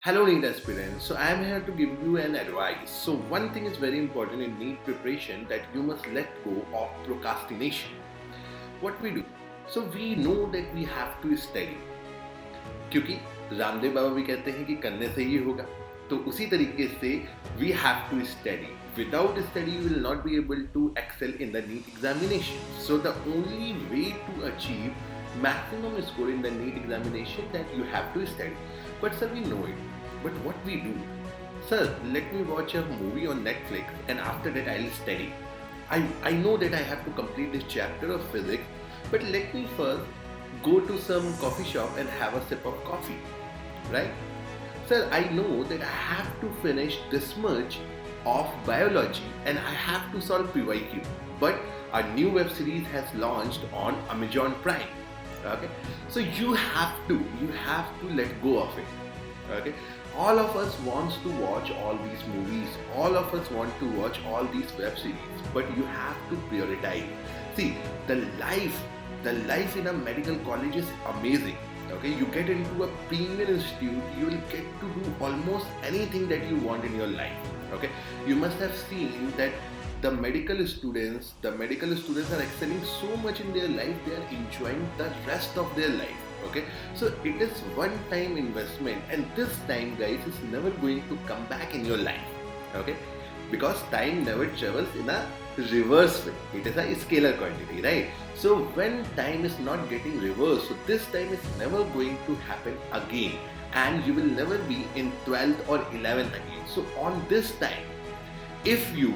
Hello, Neet aspirant. So I am here to give you an advice. So one thing is very important in Neet preparation that you must let go of procrastination. What we do? So we know that we have to study. क्योंकि रामदेव बाबा भी कहते हैं कि करने से ही होगा. तो उसी तरीके से we have to study. Without study, you will not be able to excel in the NEET examination. So the only way to achieve maximum score in the NEET examination that you have to study. But sir, we know it. But what we do? Sir, let me watch a movie on Netflix and after that I'll study. I know that I have to complete this chapter of physics, but let me first go to some coffee shop and have a sip of coffee, right? Sir, I know that I have to finish this much of biology and I have to solve PYQ. But a new web series has launched on Amazon Prime. Okay, so you have to let go of it. Okay, all of us wants to watch all these movies, all of us want to watch all these web series, but you have to prioritize. See, the life in a medical college is amazing. Okay, you get into a premium institute, you will get to do almost anything that you want in your life. Okay, you must have seen that the medical students are excelling so much in their life, they are enjoying the rest of their life. Okay, so it is one time investment, and this time, guys, is never going to come back in your life. Okay, because time never travels in a reverse way, it is a scalar quantity, right? So when time is not getting reversed, so this time is never going to happen again, and you will never be in 12th or 11th again. So on this time, if you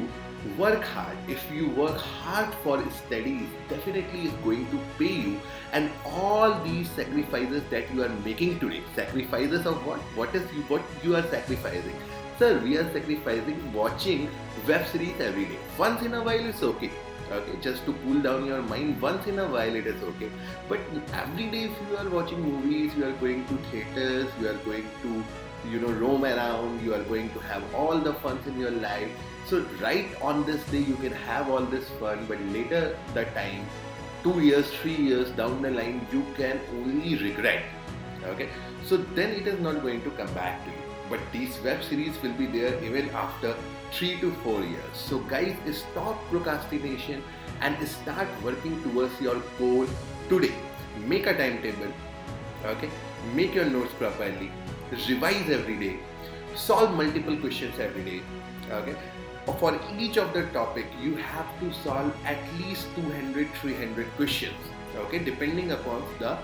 work hard for studies, definitely is going to pay you. And all these sacrifices that you are making today, sacrifices of what you are sacrificing? Sir, we are sacrificing watching web series every day. Once in a while is okay, just to cool down your mind, once in a while it is okay. But every day, if you are watching movies, you are going to theaters, you are going to roam around, you are going to have all the fun in your life. So right on this day you can have all this fun, but later the time, 2 years, 3 years down the line, you can only regret. Okay, so then it is not going to come back to you. But these web series will be there even after 3 to 4 years. So guys, stop procrastination and start working towards your goal today. Make a timetable. Okay, make your notes properly, revise every day, solve multiple questions every day. Okay, for each of the topic you have to solve at least 200-300 questions. Okay, depending upon the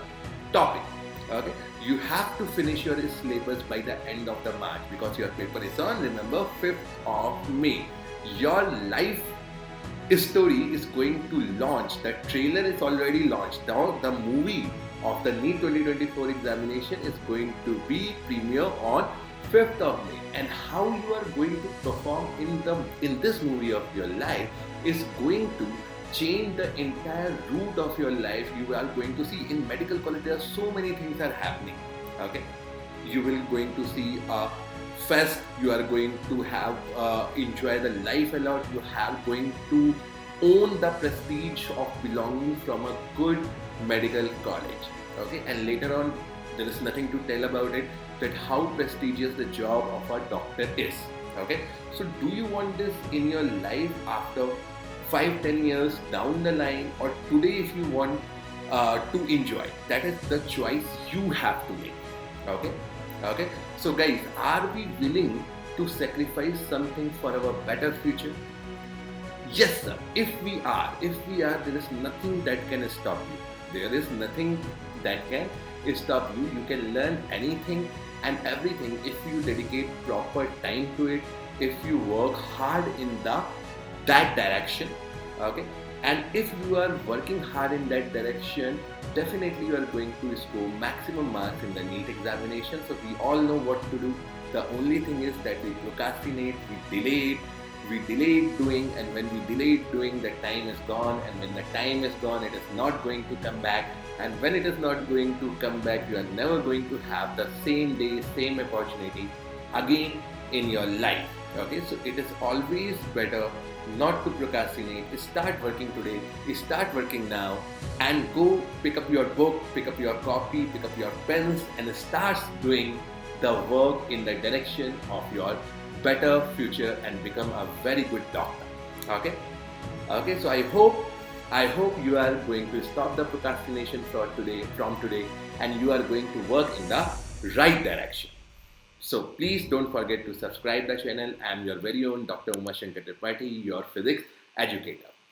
topic. Okay, you have to finish your syllabus by the end of the March, because your paper is on, remember, 5th of May. Your life story is going to launch. The trailer is already launched. Now the movie of the NEET 2024 examination is going to be premiere on 5th of May, and how you are going to perform in this movie of your life is going to change the entire route of your life. You are going to see in medical college there are so many things are happening. Okay, you will going to see a fest, you are going to have enjoy the life a lot, you have going to own the prestige of belonging from a good medical college. Okay, and later on there is nothing to tell about it, that how prestigious the job of a doctor is. Okay, so do you want this in your life after 5-10 years down the line, or today if you want to enjoy? That is the choice you have to make. Okay, so guys, are we willing to sacrifice something for our better future? Yes sir, if we are, there is nothing that can stop you. There is nothing that can stop you. You can learn anything and everything if you dedicate proper time to it, if you work hard in that direction. Okay, and if you are working hard in that direction, definitely you are going to score maximum marks in the NEET examination. So we all know what to do. The only thing is that we procrastinate, we delay doing, and when we delay doing, the time is gone, and when the time is gone, it is not going to come back. And when it is not going to come back, you are never going to have the same day, same opportunity again in your life. Okay, so it is always better not to procrastinate. Start working today, start working now, and go pick up your book, pick up your copy, pick up your pens, and start doing the work in the direction of your better future and become a very good doctor. Okay? Okay, so I hope you are going to stop the procrastination from today and you are going to work in the right direction. So please don't forget to subscribe the channel. I am your very own Dr. Shankar, your physics educator.